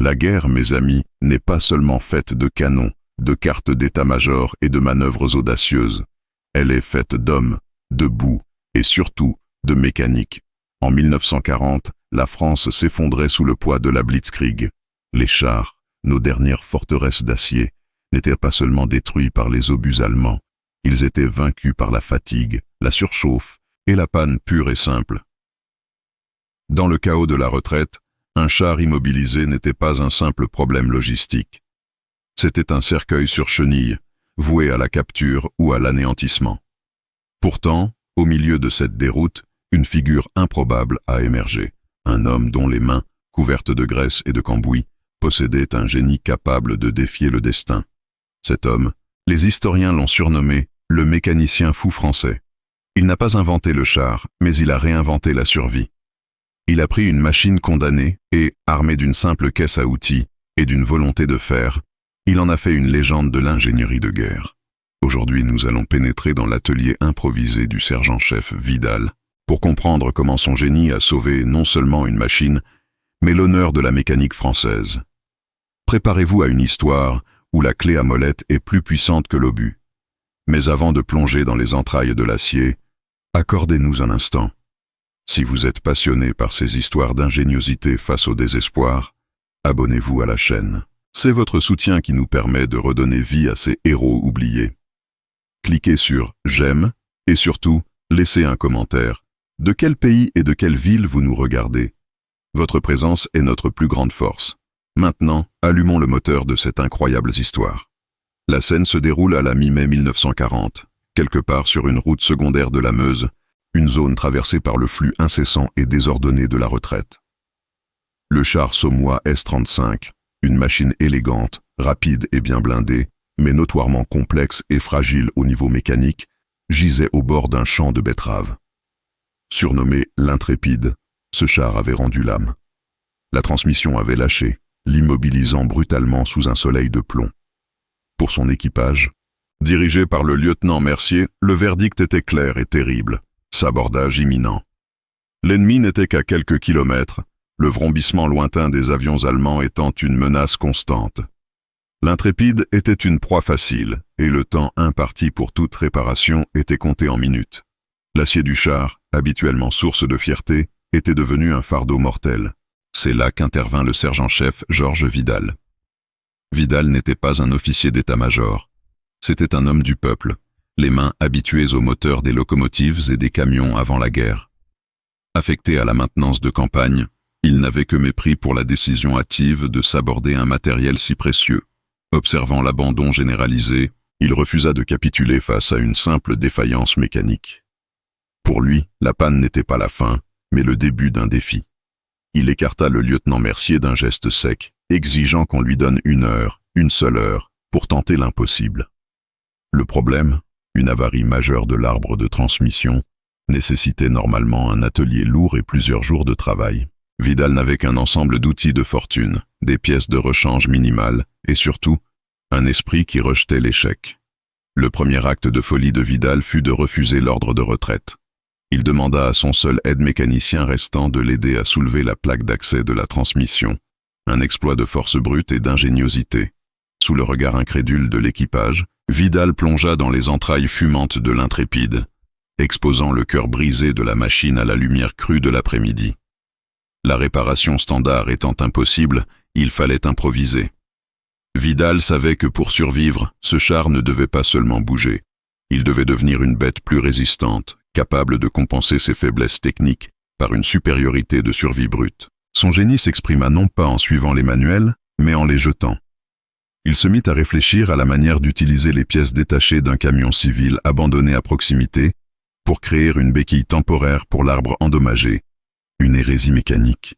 La guerre, mes amis, n'est pas seulement faite de canons, de cartes d'état-major et de manœuvres audacieuses. Elle est faite d'hommes, de boue et surtout de mécanique. En 1940, la France s'effondrait sous le poids de la Blitzkrieg. Les chars, nos dernières forteresses d'acier, n'étaient pas seulement détruits par les obus allemands, ils étaient vaincus par la fatigue, la surchauffe et la panne pure et simple. Dans le chaos de la retraite, un char immobilisé n'était pas un simple problème logistique. C'était un cercueil sur chenilles, voué à la capture ou à l'anéantissement. Pourtant, au milieu de cette déroute, une figure improbable a émergé, un homme dont les mains, couvertes de graisse et de cambouis, possédaient un génie capable de défier le destin. Cet homme, les historiens l'ont surnommé le mécanicien fou français. Il n'a pas inventé le char, mais il a réinventé la survie. Il a pris une machine condamnée et, armé d'une simple caisse à outils et d'une volonté de fer, il en a fait une légende de l'ingénierie de guerre. Aujourd'hui, nous allons pénétrer dans l'atelier improvisé du sergent-chef Vidal pour comprendre comment son génie a sauvé non seulement une machine, mais l'honneur de la mécanique française. Préparez-vous à une histoire où la clé à molette est plus puissante que l'obus. Mais avant de plonger dans les entrailles de l'acier, accordez-nous un instant. Si vous êtes passionné par ces histoires d'ingéniosité face au désespoir, abonnez-vous à la chaîne. C'est votre soutien qui nous permet de redonner vie à ces héros oubliés. Cliquez sur « J'aime » et surtout, laissez un commentaire. De quel pays et de quelle ville vous nous regardez? Votre présence est notre plus grande force. Maintenant, allumons le moteur de cette incroyable histoire. La scène se déroule à la mi-mai 1940, quelque part sur une route secondaire de la Meuse, une zone traversée par le flux incessant et désordonné de la retraite. Le char Saumois S-35, une machine élégante, rapide et bien blindée, mais notoirement complexe et fragile au niveau mécanique, gisait au bord d'un champ de betteraves. Surnommé l'Intrépide, ce char avait rendu l'âme. La transmission avait lâché, l'immobilisant brutalement sous un soleil de plomb. Pour son équipage, dirigé par le lieutenant Mercier, le verdict était clair et terrible, sabordage imminent. L'ennemi n'était qu'à quelques kilomètres, le vrombissement lointain des avions allemands étant une menace constante. L'Intrépide était une proie facile, et le temps imparti pour toute réparation était compté en minutes. L'acier du char, habituellement source de fierté, était devenu un fardeau mortel. C'est là qu'intervint le sergent-chef Georges Vidal. Vidal n'était pas un officier d'état-major. C'était un homme du peuple, les mains habituées aux moteurs des locomotives et des camions avant la guerre. Affecté à la maintenance de campagne, il n'avait que mépris pour la décision hâtive de s'aborder un matériel si précieux. Observant l'abandon généralisé, il refusa de capituler face à une simple défaillance mécanique. Pour lui, la panne n'était pas la fin, mais le début d'un défi. Il écarta le lieutenant Mercier d'un geste sec, exigeant qu'on lui donne une seule heure, pour tenter l'impossible. Le problème, une avarie majeure de l'arbre de transmission, nécessitait normalement un atelier lourd et plusieurs jours de travail. Vidal n'avait qu'un ensemble d'outils de fortune, des pièces de rechange minimales et surtout, un esprit qui rejetait l'échec. Le premier acte de folie de Vidal fut de refuser l'ordre de retraite. Il demanda à son seul aide-mécanicien restant de l'aider à soulever la plaque d'accès de la transmission, un exploit de force brute et d'ingéniosité. Sous le regard incrédule de l'équipage, Vidal plongea dans les entrailles fumantes de l'Intrépide, exposant le cœur brisé de la machine à la lumière crue de l'après-midi. La réparation standard étant impossible, il fallait improviser. Vidal savait que pour survivre, ce char ne devait pas seulement bouger. Il devait devenir une bête plus résistante, capable de compenser ses faiblesses techniques par une supériorité de survie brute. Son génie s'exprima non pas en suivant les manuels, mais en les jetant. Il se mit à réfléchir à la manière d'utiliser les pièces détachées d'un camion civil abandonné à proximité pour créer une béquille temporaire pour l'arbre endommagé, une hérésie mécanique,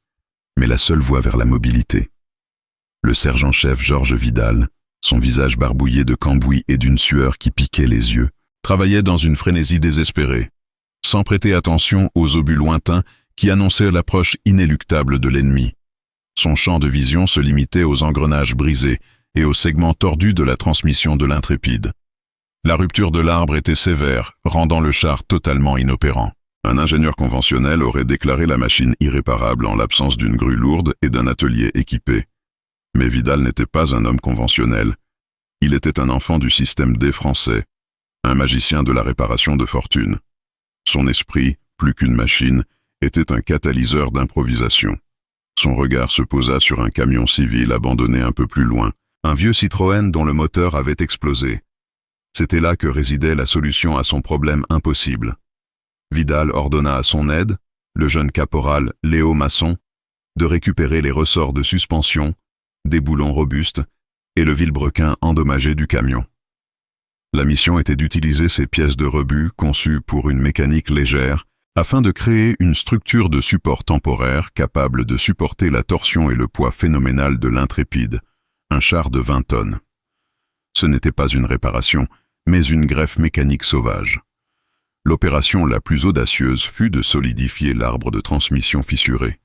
mais la seule voie vers la mobilité. Le sergent-chef Georges Vidal, son visage barbouillé de cambouis et d'une sueur qui piquait les yeux, travaillait dans une frénésie désespérée, sans prêter attention aux obus lointains qui annonçaient l'approche inéluctable de l'ennemi. Son champ de vision se limitait aux engrenages brisés et aux segments tordus de la transmission de l'Intrépide. La rupture de l'arbre était sévère, rendant le char totalement inopérant. Un ingénieur conventionnel aurait déclaré la machine irréparable en l'absence d'une grue lourde et d'un atelier équipé. Mais Vidal n'était pas un homme conventionnel. Il était un enfant du système D français, un magicien de la réparation de fortune. Son esprit, plus qu'une machine, était un catalyseur d'improvisation. Son regard se posa sur un camion civil abandonné un peu plus loin, un vieux Citroën dont le moteur avait explosé. C'était là que résidait la solution à son problème impossible. Vidal ordonna à son aide, le jeune caporal Léo Masson, de récupérer les ressorts de suspension, des boulons robustes et le vilebrequin endommagé du camion. La mission était d'utiliser ces pièces de rebut conçues pour une mécanique légère afin de créer une structure de support temporaire capable de supporter la torsion et le poids phénoménal de l'Intrépide, un char de 20 tonnes. Ce n'était pas une réparation, mais une greffe mécanique sauvage. L'opération la plus audacieuse fut de solidifier l'arbre de transmission fissuré.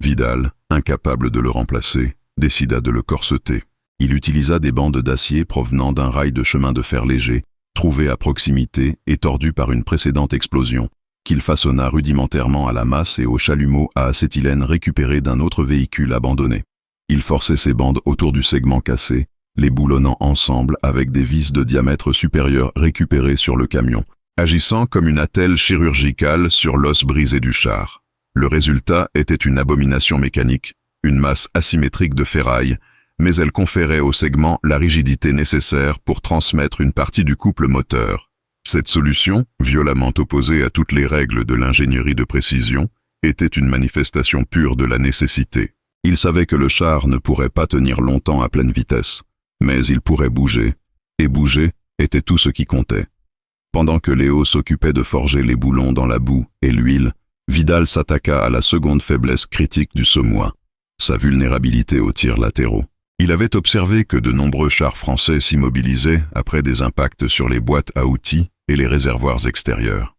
Vidal, incapable de le remplacer, décida de le corseter. Il utilisa des bandes d'acier provenant d'un rail de chemin de fer léger, trouvé à proximité et tordu par une précédente explosion, qu'il façonna rudimentairement à la masse et au chalumeau à acétylène récupéré d'un autre véhicule abandonné. Il forçait ces bandes autour du segment cassé, les boulonnant ensemble avec des vis de diamètre supérieur récupérées sur le camion, agissant comme une attelle chirurgicale sur l'os brisé du char. Le résultat était une abomination mécanique, une masse asymétrique de ferraille, mais elle conférait au segment la rigidité nécessaire pour transmettre une partie du couple moteur. Cette solution, violemment opposée à toutes les règles de l'ingénierie de précision, était une manifestation pure de la nécessité. Il savait que le char ne pourrait pas tenir longtemps à pleine vitesse, mais il pourrait bouger, et bouger était tout ce qui comptait. Pendant que Léo s'occupait de forger les boulons dans la boue et l'huile, Vidal s'attaqua à la seconde faiblesse critique du Saumois, sa vulnérabilité aux tirs latéraux. Il avait observé que de nombreux chars français s'immobilisaient après des impacts sur les boîtes à outils et les réservoirs extérieurs.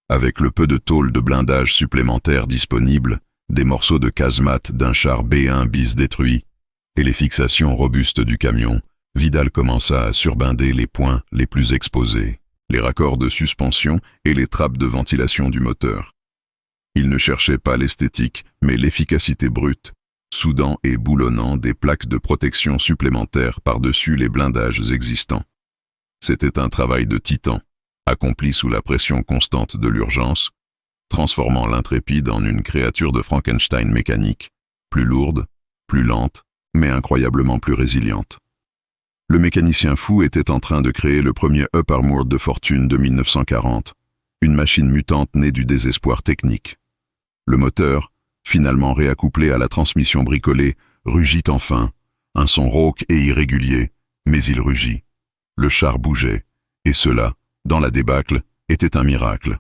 Avec le peu de tôle de blindage supplémentaire disponible, des morceaux de casemate d'un char B1 bis détruit et les fixations robustes du camion, Vidal commença à surbinder les points les plus exposés, les raccords de suspension et les trappes de ventilation du moteur. Il ne cherchait pas l'esthétique, mais l'efficacité brute, soudant et boulonnant des plaques de protection supplémentaires par-dessus les blindages existants. C'était un travail de titan, accompli sous la pression constante de l'urgence, transformant l'Intrépide en une créature de Frankenstein mécanique, plus lourde, plus lente, mais incroyablement plus résiliente. Le mécanicien fou était en train de créer le premier Up Armored de fortune de 1940, une machine mutante née du désespoir technique. Le moteur, finalement réaccouplé à la transmission bricolée, rugit enfin, un son rauque et irrégulier, mais il rugit. Le char bougeait, et cela, dans la débâcle, était un miracle.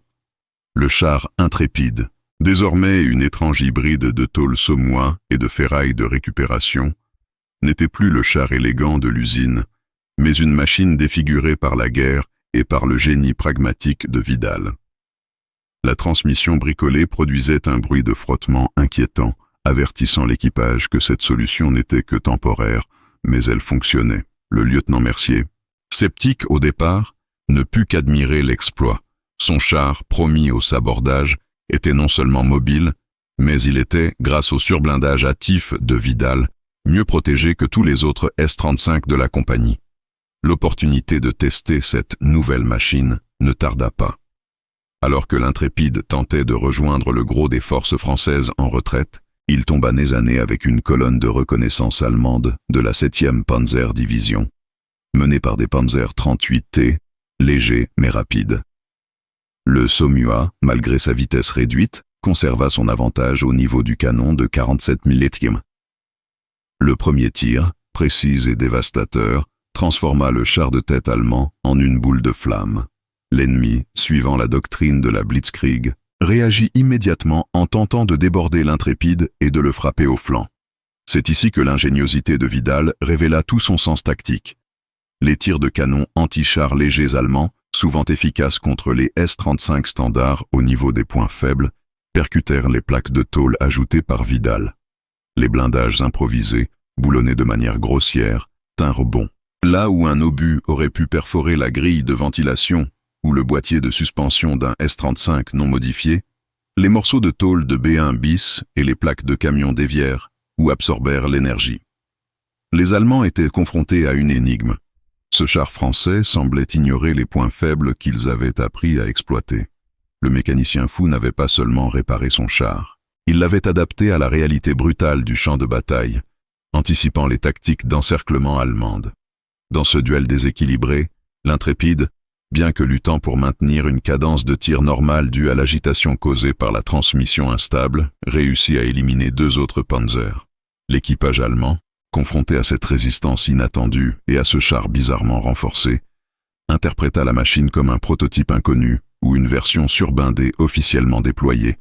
Le char Intrépide, désormais une étrange hybride de tôle saumois et de ferraille de récupération, n'était plus le char élégant de l'usine, mais une machine défigurée par la guerre et par le génie pragmatique de Vidal. La transmission bricolée produisait un bruit de frottement inquiétant, avertissant l'équipage que cette solution n'était que temporaire, mais elle fonctionnait. Le lieutenant Mercier, sceptique au départ, ne put qu'admirer l'exploit. Son char, promis au sabordage, était non seulement mobile, mais il était, grâce au surblindage hâtif de Vidal, mieux protégé que tous les autres S-35 de la compagnie. L'opportunité de tester cette nouvelle machine ne tarda pas. Alors que l'Intrépide tentait de rejoindre le gros des forces françaises en retraite, il tomba nez à nez avec une colonne de reconnaissance allemande de la 7e Panzer Division, menée par des Panzer 38T, légers mais rapides. Le Saumua, malgré sa vitesse réduite, conserva son avantage au niveau du canon de 47 millésièmes. Le premier tir, précis et dévastateur, transforma le char de tête allemand en une boule de flammes. L'ennemi, suivant la doctrine de la Blitzkrieg, réagit immédiatement en tentant de déborder l'Intrépide et de le frapper au flanc. C'est ici que l'ingéniosité de Vidal révéla tout son sens tactique. Les tirs de canon anti-chars légers allemands, souvent efficaces contre les S-35 standards au niveau des points faibles, percutèrent les plaques de tôle ajoutées par Vidal. Les blindages improvisés, boulonnés de manière grossière, tinrent bon. Là où un obus aurait pu perforer la grille de ventilation ou le boîtier de suspension d'un S-35 non modifié, les morceaux de tôle de B1 bis et les plaques de camion dévièrent ou absorbèrent l'énergie. Les Allemands étaient confrontés à une énigme. Ce char français semblait ignorer les points faibles qu'ils avaient appris à exploiter. Le mécanicien fou n'avait pas seulement réparé son char. Il l'avait adapté à la réalité brutale du champ de bataille, anticipant les tactiques d'encerclement allemandes. Dans ce duel déséquilibré, l'Intrépide, bien que luttant pour maintenir une cadence de tir normale due à l'agitation causée par la transmission instable, réussit à éliminer 2 autres Panzers. L'équipage allemand, confronté à cette résistance inattendue et à ce char bizarrement renforcé, interpréta la machine comme un prototype inconnu ou une version surblindée officiellement déployée,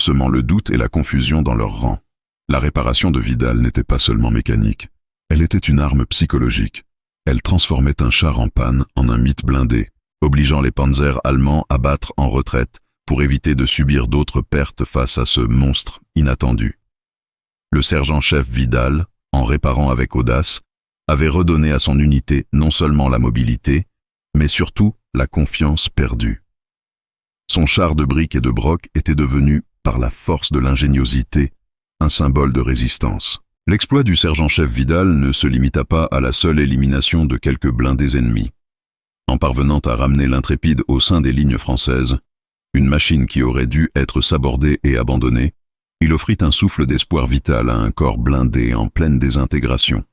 semant le doute et la confusion dans leurs rangs. La réparation de Vidal n'était pas seulement mécanique, elle était une arme psychologique. Elle transformait un char en panne en un mythe blindé, obligeant les panzers allemands à battre en retraite pour éviter de subir d'autres pertes face à ce monstre inattendu. Le sergent-chef Vidal, en réparant avec audace, avait redonné à son unité non seulement la mobilité, mais surtout la confiance perdue. Son char de briques et de broc était devenu, par la force de l'ingéniosité, un symbole de résistance. L'exploit du sergent-chef Vidal ne se limita pas à la seule élimination de quelques blindés ennemis. En parvenant à ramener l'Intrépide au sein des lignes françaises, une machine qui aurait dû être sabordée et abandonnée, il offrit un souffle d'espoir vital à un corps blindé en pleine désintégration.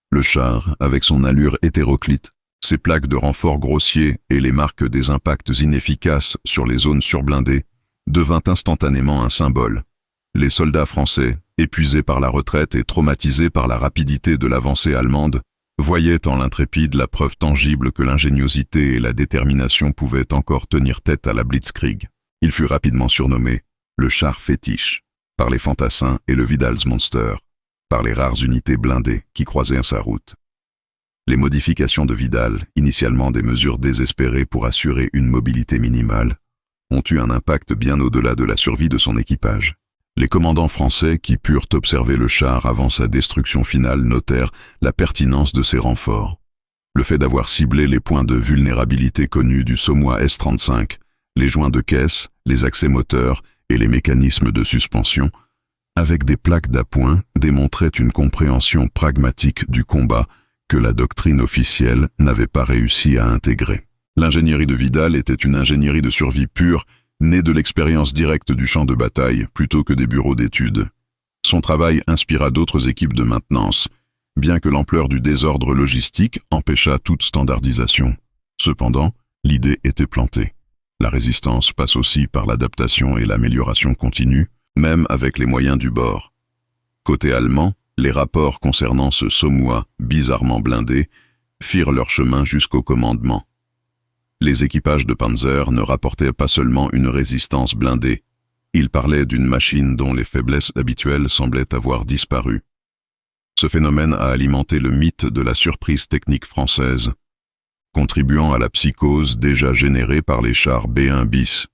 Le char, avec son allure hétéroclite, ses plaques de renfort grossiers et les marques des impacts inefficaces sur les zones surblindées, devint instantanément un symbole. Les soldats français, épuisés par la retraite et traumatisés par la rapidité de l'avancée allemande, voyaient en l'Intrépide la preuve tangible que l'ingéniosité et la détermination pouvaient encore tenir tête à la Blitzkrieg. Il fut rapidement surnommé le char fétiche par les fantassins et le Vidalsmonster, par les rares unités blindées qui croisaient sa route. Les modifications de Vidal, initialement des mesures désespérées pour assurer une mobilité minimale, ont eu un impact bien au-delà de la survie de son équipage. Les commandants français qui purent observer le char avant sa destruction finale notèrent la pertinence de ses renforts. Le fait d'avoir ciblé les points de vulnérabilité connus du Somois S-35, les joints de caisse, les accès moteurs et les mécanismes de suspension, avec des plaques d'appoint, démontrait une compréhension pragmatique du combat que la doctrine officielle n'avait pas réussi à intégrer. L'ingénierie de Vidal était une ingénierie de survie pure, née de l'expérience directe du champ de bataille plutôt que des bureaux d'études. Son travail inspira d'autres équipes de maintenance, bien que l'ampleur du désordre logistique empêcha toute standardisation. Cependant, l'idée était plantée. La résistance passe aussi par l'adaptation et l'amélioration continue, même avec les moyens du bord. Côté allemand, les rapports concernant ce Somois bizarrement blindé firent leur chemin jusqu'au commandement. Les équipages de Panzer ne rapportaient pas seulement une résistance blindée, ils parlaient d'une machine dont les faiblesses habituelles semblaient avoir disparu. Ce phénomène a alimenté le mythe de la surprise technique française, contribuant à la psychose déjà générée par les chars B1 bis.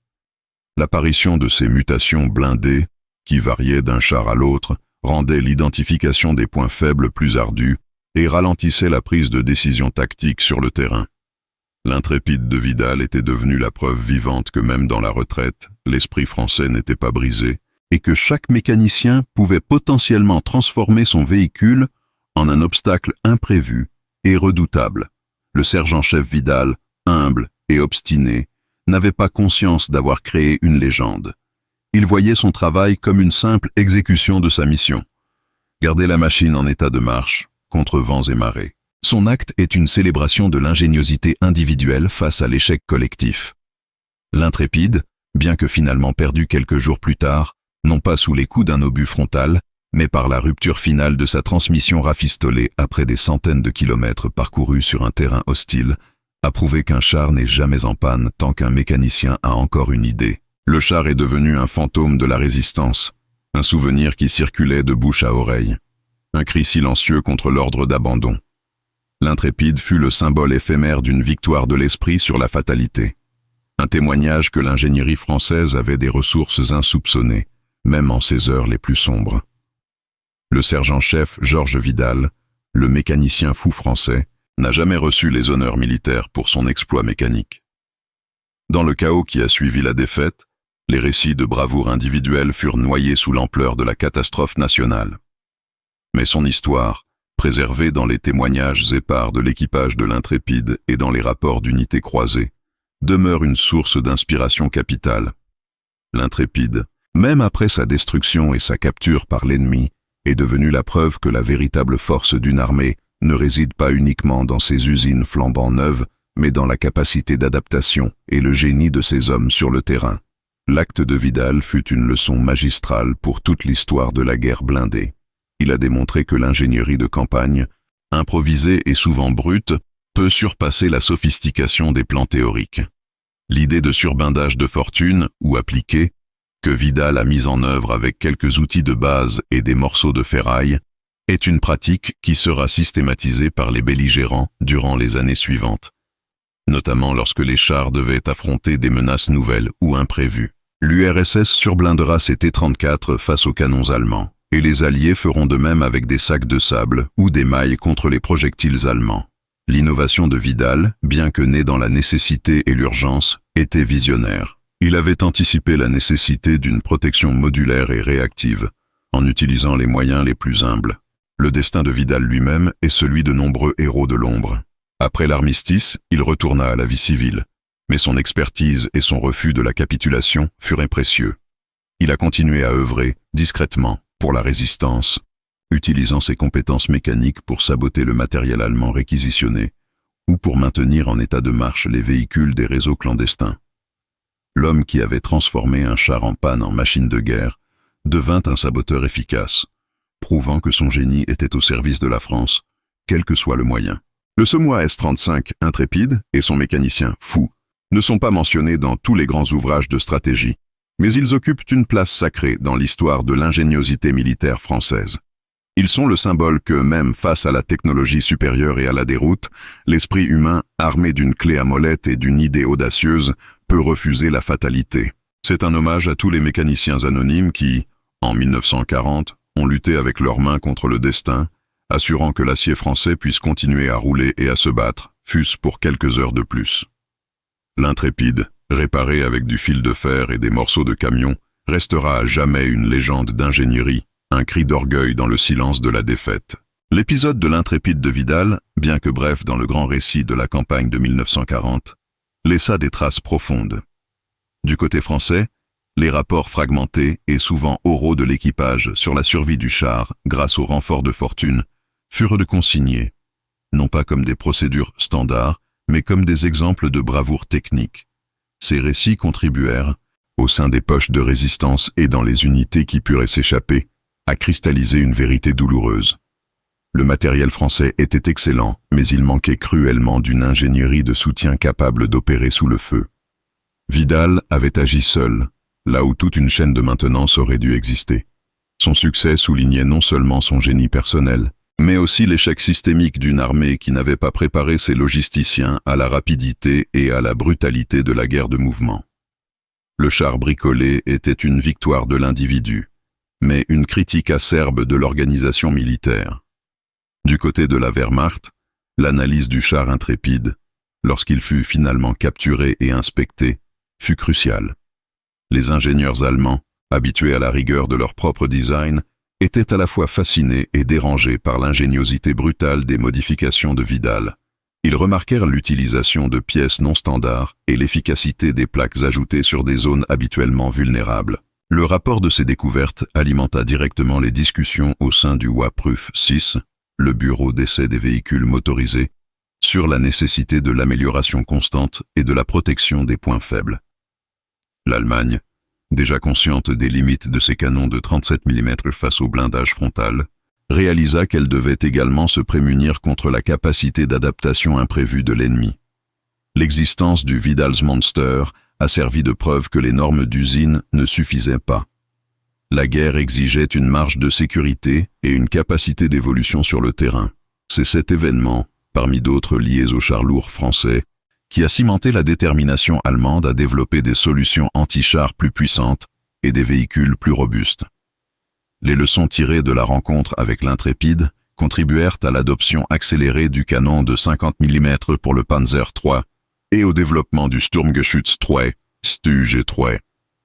L'apparition de ces mutations blindées, qui variaient d'un char à l'autre, rendait l'identification des points faibles plus ardue et ralentissait la prise de décision tactique sur le terrain. L'Intrépide de Vidal était devenue la preuve vivante que même dans la retraite, l'esprit français n'était pas brisé et que chaque mécanicien pouvait potentiellement transformer son véhicule en un obstacle imprévu et redoutable. Le sergent-chef Vidal, humble et obstiné, n'avait pas conscience d'avoir créé une légende. Il voyait son travail comme une simple exécution de sa mission. Garder la machine en état de marche, contre vents et marées. Son acte est une célébration de l'ingéniosité individuelle face à l'échec collectif. L'Intrépide, bien que finalement perdu quelques jours plus tard, non pas sous les coups d'un obus frontal, mais par la rupture finale de sa transmission rafistolée après des centaines de kilomètres parcourus sur un terrain hostile, a prouvé qu'un char n'est jamais en panne tant qu'un mécanicien a encore une idée. Le char est devenu un fantôme de la résistance, un souvenir qui circulait de bouche à oreille, un cri silencieux contre l'ordre d'abandon. L'Intrépide fut le symbole éphémère d'une victoire de l'esprit sur la fatalité, un témoignage que l'ingénierie française avait des ressources insoupçonnées, même en ses heures les plus sombres. Le sergent-chef Georges Vidal, le mécanicien fou français, n'a jamais reçu les honneurs militaires pour son exploit mécanique. Dans le chaos qui a suivi la défaite, les récits de bravoure individuelle furent noyés sous l'ampleur de la catastrophe nationale. Mais son histoire, préservée dans les témoignages épars de l'équipage de l'Intrépide et dans les rapports d'unités croisées, demeure une source d'inspiration capitale. L'Intrépide, même après sa destruction et sa capture par l'ennemi, est devenue la preuve que la véritable force d'une armée ne réside pas uniquement dans ses usines flambant neuves, mais dans la capacité d'adaptation et le génie de ses hommes sur le terrain. L'acte de Vidal fut une leçon magistrale pour toute l'histoire de la guerre blindée. Il a démontré que l'ingénierie de campagne, improvisée et souvent brute, peut surpasser la sophistication des plans théoriques. L'idée de surblindage de fortune, ou appliquée, que Vidal a mise en œuvre avec quelques outils de base et des morceaux de ferraille, est une pratique qui sera systématisée par les belligérants durant les années suivantes, notamment lorsque les chars devaient affronter des menaces nouvelles ou imprévues. L'URSS surblindera ses T-34 face aux canons allemands, et les Alliés feront de même avec des sacs de sable ou des mailles contre les projectiles allemands. L'innovation de Vidal, bien que née dans la nécessité et l'urgence, était visionnaire. Il avait anticipé la nécessité d'une protection modulaire et réactive, en utilisant les moyens les plus humbles. Le destin de Vidal lui-même est celui de nombreux héros de l'ombre. Après l'armistice, il retourna à la vie civile, mais son expertise et son refus de la capitulation furent précieux. Il a continué à œuvrer, discrètement, pour la résistance, utilisant ses compétences mécaniques pour saboter le matériel allemand réquisitionné, ou pour maintenir en état de marche les véhicules des réseaux clandestins. L'homme qui avait transformé un char en panne en machine de guerre devint un saboteur efficace, prouvant que son génie était au service de la France, quel que soit le moyen. Le Sommois S-35 Intrépide et son mécanicien Fou ne sont pas mentionnés dans tous les grands ouvrages de stratégie, mais ils occupent une place sacrée dans l'histoire de l'ingéniosité militaire française. Ils sont le symbole que, même face à la technologie supérieure et à la déroute, l'esprit humain, armé d'une clé à molette et d'une idée audacieuse, peut refuser la fatalité. C'est un hommage à tous les mécaniciens anonymes qui, en 1940, ont lutté avec leurs mains contre le destin, assurant que l'acier français puisse continuer à rouler et à se battre, fût-ce pour quelques heures de plus. L'Intrépide, réparé avec du fil de fer et des morceaux de camion, restera à jamais une légende d'ingénierie, un cri d'orgueil dans le silence de la défaite. L'épisode de l'Intrépide de Vidal, bien que bref dans le grand récit de la campagne de 1940, laissa des traces profondes. Du côté français, les rapports fragmentés et souvent oraux de l'équipage sur la survie du char, grâce au renfort de fortune, furent consignés, non pas comme des procédures standards, mais comme des exemples de bravoure technique. Ces récits contribuèrent, au sein des poches de résistance et dans les unités qui purent s'échapper, à cristalliser une vérité douloureuse. Le matériel français était excellent, mais il manquait cruellement d'une ingénierie de soutien capable d'opérer sous le feu. Vidal avait agi seul, là où toute une chaîne de maintenance aurait dû exister. Son succès soulignait non seulement son génie personnel, mais aussi l'échec systémique d'une armée qui n'avait pas préparé ses logisticiens à la rapidité et à la brutalité de la guerre de mouvement. Le char bricolé était une victoire de l'individu, mais une critique acerbe de l'organisation militaire. Du côté de la Wehrmacht, l'analyse du char Intrépide, lorsqu'il fut finalement capturé et inspecté, fut cruciale. Les ingénieurs allemands, habitués à la rigueur de leur propre design, étaient à la fois fascinés et dérangés par l'ingéniosité brutale des modifications de Vidal. Ils remarquèrent l'utilisation de pièces non standards et l'efficacité des plaques ajoutées sur des zones habituellement vulnérables. Le rapport de ces découvertes alimenta directement les discussions au sein du WAPRUF 6, le bureau d'essai des véhicules motorisés, sur la nécessité de l'amélioration constante et de la protection des points faibles. L'Allemagne, déjà consciente des limites de ses canons de 37 mm face au blindage frontal, réalisa qu'elle devait également se prémunir contre la capacité d'adaptation imprévue de l'ennemi. L'existence du Vidal's Monster a servi de preuve que les normes d'usine ne suffisaient pas. La guerre exigeait une marge de sécurité et une capacité d'évolution sur le terrain. C'est cet événement, parmi d'autres liés aux chars lourds français, qui a cimenté la détermination allemande à développer des solutions anti-chars plus puissantes et des véhicules plus robustes. Les leçons tirées de la rencontre avec l'Intrépide contribuèrent à l'adoption accélérée du canon de 50 mm pour le Panzer III et au développement du Sturmgeschütz III, STUG III,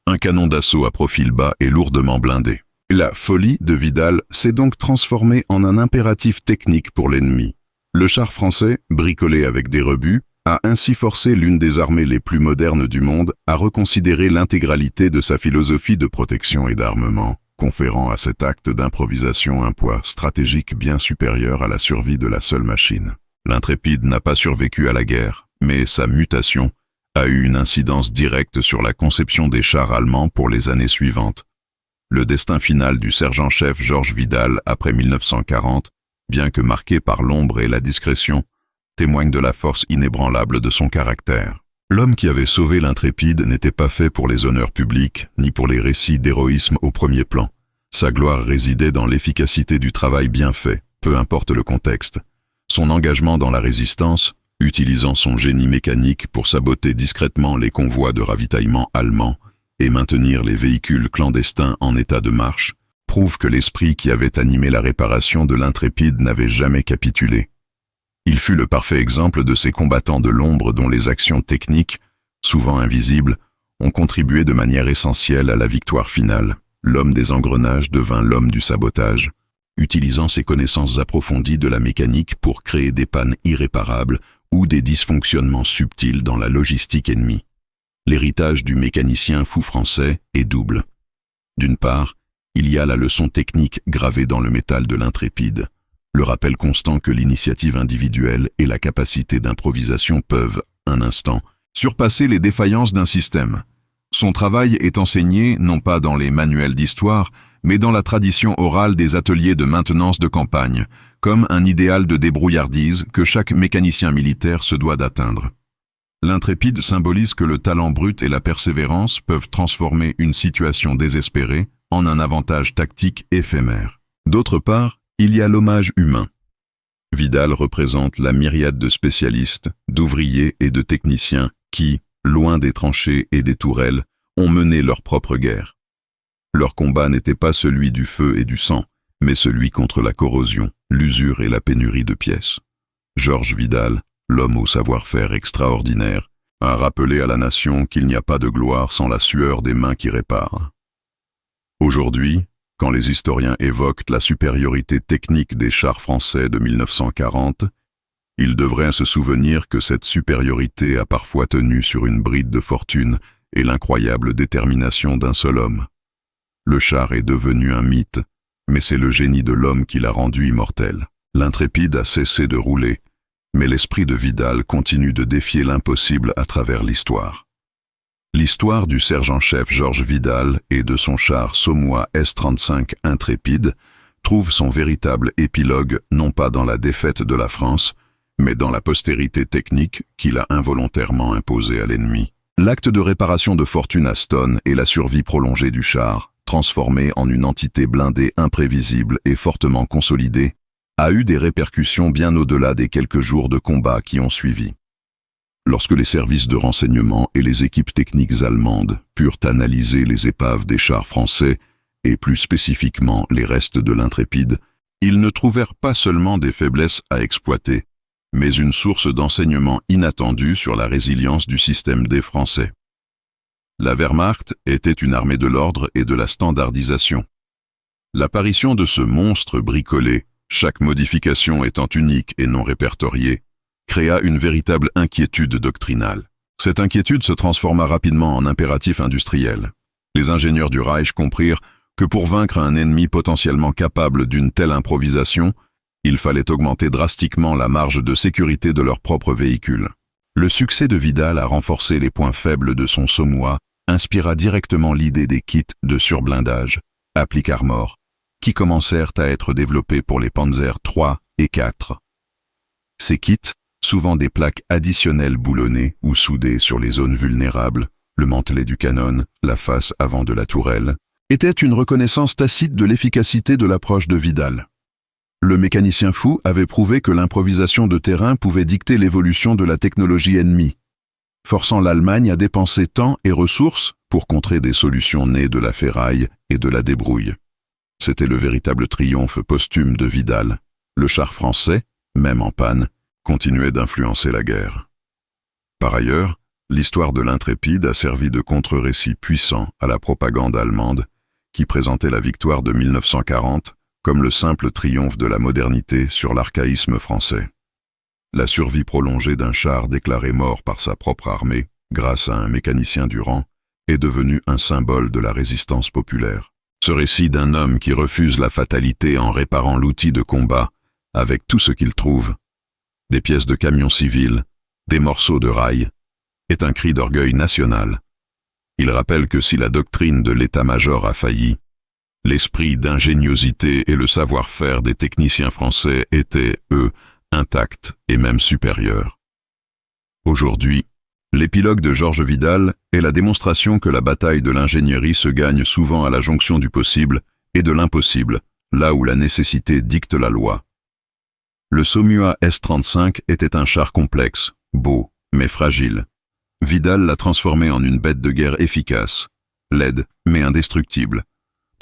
un canon d'assaut à profil bas et lourdement blindé. La folie de Vidal s'est donc transformée en un impératif technique pour l'ennemi. Le char français, bricolé avec des rebuts, a ainsi forcé l'une des armées les plus modernes du monde à reconsidérer l'intégralité de sa philosophie de protection et d'armement, conférant à cet acte d'improvisation un poids stratégique bien supérieur à la survie de la seule machine. L'Intrépide n'a pas survécu à la guerre, mais sa mutation a eu une incidence directe sur la conception des chars allemands pour les années suivantes. Le destin final du sergent-chef Georges Vidal après 1940, bien que marqué par l'ombre et la discrétion, témoigne de la force inébranlable de son caractère. L'homme qui avait sauvé l'Intrépide n'était pas fait pour les honneurs publics, ni pour les récits d'héroïsme au premier plan. Sa gloire résidait dans l'efficacité du travail bien fait, peu importe le contexte. Son engagement dans la résistance, utilisant son génie mécanique pour saboter discrètement les convois de ravitaillement allemands et maintenir les véhicules clandestins en état de marche, prouve que l'esprit qui avait animé la réparation de l'Intrépide n'avait jamais capitulé. Il fut le parfait exemple de ces combattants de l'ombre dont les actions techniques, souvent invisibles, ont contribué de manière essentielle à la victoire finale. L'homme des engrenages devint l'homme du sabotage, utilisant ses connaissances approfondies de la mécanique pour créer des pannes irréparables ou des dysfonctionnements subtils dans la logistique ennemie. L'héritage du mécanicien fou français est double. D'une part, il y a la leçon technique gravée dans le métal de l'Intrépide, le rappel constant que l'initiative individuelle et la capacité d'improvisation peuvent, un instant, surpasser les défaillances d'un système. Son travail est enseigné non pas dans les manuels d'histoire, mais dans la tradition orale des ateliers de maintenance de campagne, comme un idéal de débrouillardise que chaque mécanicien militaire se doit d'atteindre. L'Intrépide symbolise que le talent brut et la persévérance peuvent transformer une situation désespérée en un avantage tactique éphémère. D'autre part, il y a l'hommage humain. Vidal représente la myriade de spécialistes, d'ouvriers et de techniciens qui, loin des tranchées et des tourelles, ont mené leur propre guerre. Leur combat n'était pas celui du feu et du sang, mais celui contre la corrosion, l'usure et la pénurie de pièces. Georges Vidal, l'homme au savoir-faire extraordinaire, a rappelé à la nation qu'il n'y a pas de gloire sans la sueur des mains qui réparent. Aujourd'hui, quand les historiens évoquent la supériorité technique des chars français de 1940, ils devraient se souvenir que cette supériorité a parfois tenu sur une bride de fortune et l'incroyable détermination d'un seul homme. Le char est devenu un mythe, mais c'est le génie de l'homme qui l'a rendu immortel. L'Intrépide a cessé de rouler, mais l'esprit de Vidal continue de défier l'impossible à travers l'histoire. L'histoire du sergent-chef Georges Vidal et de son char Saumois S-35 Intrépide trouve son véritable épilogue non pas dans la défaite de la France, mais dans la postérité technique qu'il a involontairement imposée à l'ennemi. L'acte de réparation de fortune Aston et la survie prolongée du char, transformé en une entité blindée imprévisible et fortement consolidée, a eu des répercussions bien au-delà des quelques jours de combat qui ont suivi. Lorsque les services de renseignement et les équipes techniques allemandes purent analyser les épaves des chars français, et plus spécifiquement les restes de l'Intrépide, ils ne trouvèrent pas seulement des faiblesses à exploiter, mais une source d'enseignement inattendue sur la résilience du système des Français. La Wehrmacht était une armée de l'ordre et de la standardisation. L'apparition de ce monstre bricolé, chaque modification étant unique et non répertoriée, créa une véritable inquiétude doctrinale. Cette inquiétude se transforma rapidement en impératif industriel. Les ingénieurs du Reich comprirent que pour vaincre un ennemi potentiellement capable d'une telle improvisation, il fallait augmenter drastiquement la marge de sécurité de leurs propres véhicules. Le succès de Vidal à renforcer les points faibles de son Saumois inspira directement l'idée des kits de surblindage, Applique Armor, qui commencèrent à être développés pour les Panzer III et IV. Ces kits, souvent des plaques additionnelles boulonnées ou soudées sur les zones vulnérables, le mantelet du canon, la face avant de la tourelle, étaient une reconnaissance tacite de l'efficacité de l'approche de Vidal. Le mécanicien fou avait prouvé que l'improvisation de terrain pouvait dicter l'évolution de la technologie ennemie, forçant l'Allemagne à dépenser temps et ressources pour contrer des solutions nées de la ferraille et de la débrouille. C'était le véritable triomphe posthume de Vidal. Le char français, même en panne, continuait d'influencer la guerre. Par ailleurs, l'histoire de l'Intrépide a servi de contre-récit puissant à la propagande allemande, qui présentait la victoire de 1940 comme le simple triomphe de la modernité sur l'archaïsme français. La survie prolongée d'un char déclaré mort par sa propre armée, grâce à un mécanicien du rang, est devenue un symbole de la résistance populaire. Ce récit d'un homme qui refuse la fatalité en réparant l'outil de combat avec tout ce qu'il trouve, des pièces de camions civils, des morceaux de rails, est un cri d'orgueil national. Il rappelle que si la doctrine de l'état-major a failli, l'esprit d'ingéniosité et le savoir-faire des techniciens français étaient, eux, intacts et même supérieurs. Aujourd'hui, l'épilogue de Georges Vidal est la démonstration que la bataille de l'ingénierie se gagne souvent à la jonction du possible et de l'impossible, là où la nécessité dicte la loi. Le Saumua S-35 était un char complexe, beau, mais fragile. Vidal l'a transformé en une bête de guerre efficace, laide, mais indestructible,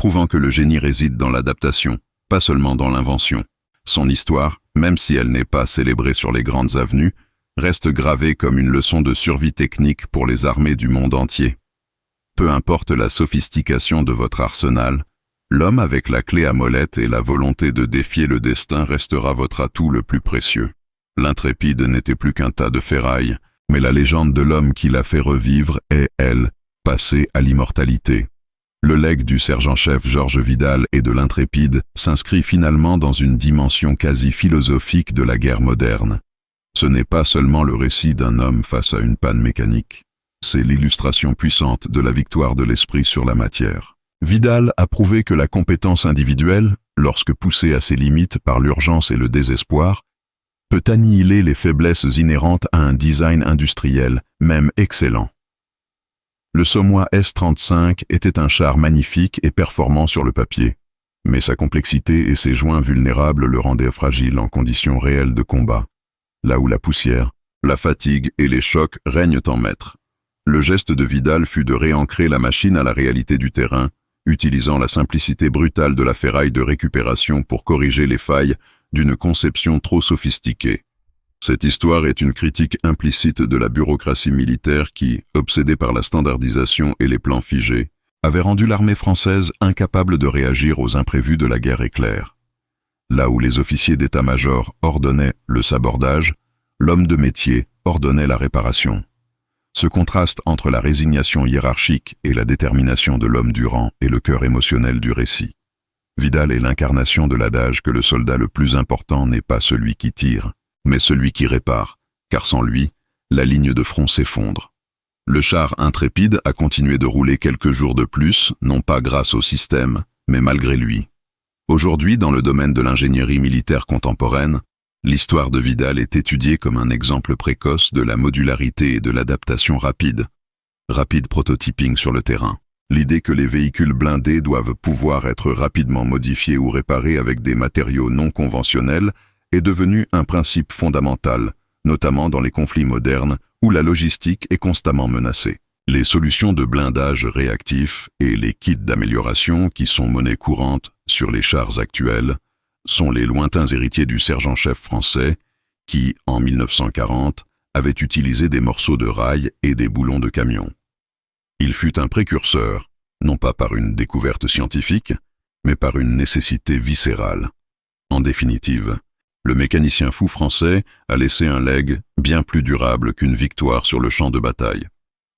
prouvant que le génie réside dans l'adaptation, pas seulement dans l'invention. Son histoire, même si elle n'est pas célébrée sur les grandes avenues, reste gravée comme une leçon de survie technique pour les armées du monde entier. Peu importe la sophistication de votre arsenal, l'homme avec la clé à molette et la volonté de défier le destin restera votre atout le plus précieux. L'Intrépide n'était plus qu'un tas de ferraille, mais la légende de l'homme qui l'a fait revivre est, elle, passée à l'immortalité. Le legs du sergent-chef Georges Vidal et de l'Intrépide s'inscrit finalement dans une dimension quasi philosophique de la guerre moderne. Ce n'est pas seulement le récit d'un homme face à une panne mécanique, c'est l'illustration puissante de la victoire de l'esprit sur la matière. Vidal a prouvé que la compétence individuelle, lorsque poussée à ses limites par l'urgence et le désespoir, peut annihiler les faiblesses inhérentes à un design industriel, même excellent. Le Saumua S-35 était un char magnifique et performant sur le papier, mais sa complexité et ses joints vulnérables le rendaient fragile en conditions réelles de combat, là où la poussière, la fatigue et les chocs règnent en maître. Le geste de Vidal fut de réancrer la machine à la réalité du terrain, utilisant la simplicité brutale de la ferraille de récupération pour corriger les failles d'une conception trop sophistiquée. Cette histoire est une critique implicite de la bureaucratie militaire qui, obsédée par la standardisation et les plans figés, avait rendu l'armée française incapable de réagir aux imprévus de la guerre éclair. Là où les officiers d'état-major ordonnaient le sabordage, l'homme de métier ordonnait la réparation. Ce contraste entre la résignation hiérarchique et la détermination de l'homme du rang est le cœur émotionnel du récit. Vidal est l'incarnation de l'adage que le soldat le plus important n'est pas celui qui tire, mais celui qui répare, car sans lui, la ligne de front s'effondre. Le char Intrépide a continué de rouler quelques jours de plus, non pas grâce au système, mais malgré lui. Aujourd'hui, dans le domaine de l'ingénierie militaire contemporaine, l'histoire de Vidal est étudiée comme un exemple précoce de la modularité et de l'adaptation rapide. Rapide prototyping sur le terrain. L'idée que les véhicules blindés doivent pouvoir être rapidement modifiés ou réparés avec des matériaux non conventionnels est devenue un principe fondamental, notamment dans les conflits modernes où la logistique est constamment menacée. Les solutions de blindage réactif et les kits d'amélioration qui sont monnaie courante sur les chars actuels sont les lointains héritiers du sergent-chef français qui, en 1940, avait utilisé des morceaux de rail et des boulons de camion. Il fut un précurseur, non pas par une découverte scientifique, mais par une nécessité viscérale. En définitive, le mécanicien fou français a laissé un legs bien plus durable qu'une victoire sur le champ de bataille.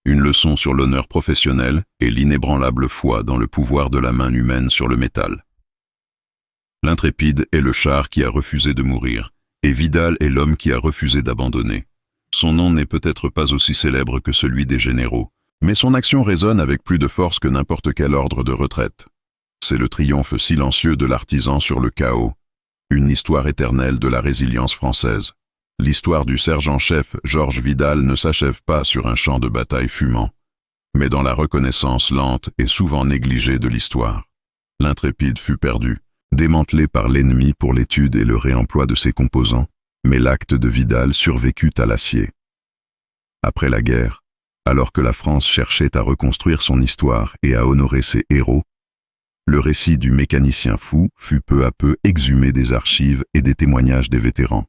Une leçon sur l'honneur professionnel et l'inébranlable foi dans le pouvoir de la main humaine sur le métal. L'Intrépide est le char qui a refusé de mourir, et Vidal est l'homme qui a refusé d'abandonner. Son nom n'est peut-être pas aussi célèbre que celui des généraux, mais son action résonne avec plus de force que n'importe quel ordre de retraite. C'est le triomphe silencieux de l'artisan sur le chaos, une histoire éternelle de la résilience française. L'histoire du sergent-chef Georges Vidal ne s'achève pas sur un champ de bataille fumant, mais dans la reconnaissance lente et souvent négligée de l'histoire. L'Intrépide fut perdu, démantelé par l'ennemi pour l'étude et le réemploi de ses composants, mais l'acte de Vidal survécut à l'acier. Après la guerre, alors que la France cherchait à reconstruire son histoire et à honorer ses héros, le récit du mécanicien fou fut peu à peu exhumé des archives et des témoignages des vétérans.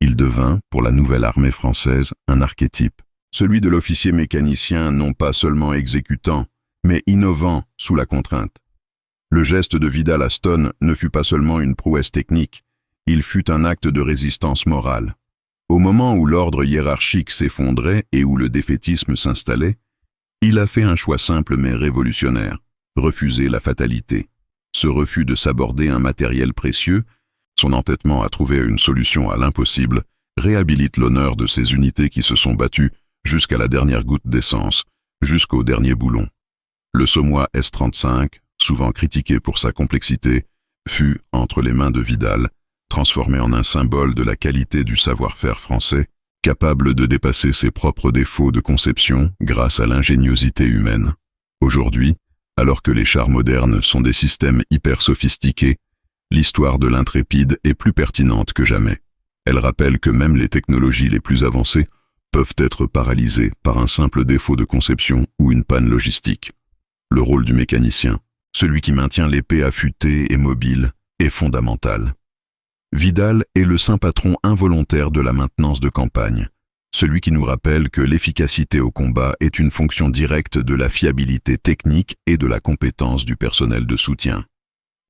Il devint, pour la nouvelle armée française, un archétype, celui de l'officier mécanicien non pas seulement exécutant, mais innovant sous la contrainte. Le geste de Vidal à Stone ne fut pas seulement une prouesse technique, il fut un acte de résistance morale. Au moment où l'ordre hiérarchique s'effondrait et où le défaitisme s'installait, il a fait un choix simple mais révolutionnaire, refuser la fatalité. Ce refus de s'aborder un matériel précieux, son entêtement à trouver une solution à l'impossible, réhabilite l'honneur de ces unités qui se sont battues jusqu'à la dernière goutte d'essence, jusqu'au dernier boulon. Le Somois S-35, souvent critiqué pour sa complexité, fut, entre les mains de Vidal, transformé en un symbole de la qualité du savoir-faire français, capable de dépasser ses propres défauts de conception grâce à l'ingéniosité humaine. Aujourd'hui, alors que les chars modernes sont des systèmes hyper sophistiqués, l'histoire de l'Intrépide est plus pertinente que jamais. Elle rappelle que même les technologies les plus avancées peuvent être paralysées par un simple défaut de conception ou une panne logistique. Le rôle du mécanicien, celui qui maintient l'épée affûtée et mobile, est fondamental. Vidal est le saint patron involontaire de la maintenance de campagne, celui qui nous rappelle que l'efficacité au combat est une fonction directe de la fiabilité technique et de la compétence du personnel de soutien.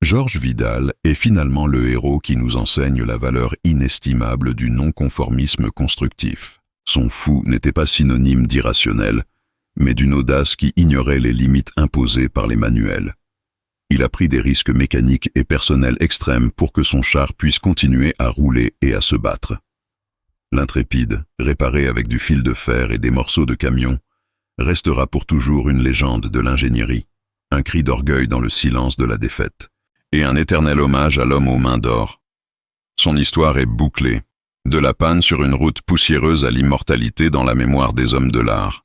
Georges Vidal est finalement le héros qui nous enseigne la valeur inestimable du non-conformisme constructif. Son fou n'était pas synonyme d'irrationnel, mais d'une audace qui ignorait les limites imposées par les manuels. Il a pris des risques mécaniques et personnels extrêmes pour que son char puisse continuer à rouler et à se battre. L'Intrépide, réparé avec du fil de fer et des morceaux de camion, restera pour toujours une légende de l'ingénierie, un cri d'orgueil dans le silence de la défaite, et un éternel hommage à l'homme aux mains d'or. Son histoire est bouclée, de la panne sur une route poussiéreuse à l'immortalité dans la mémoire des hommes de l'art.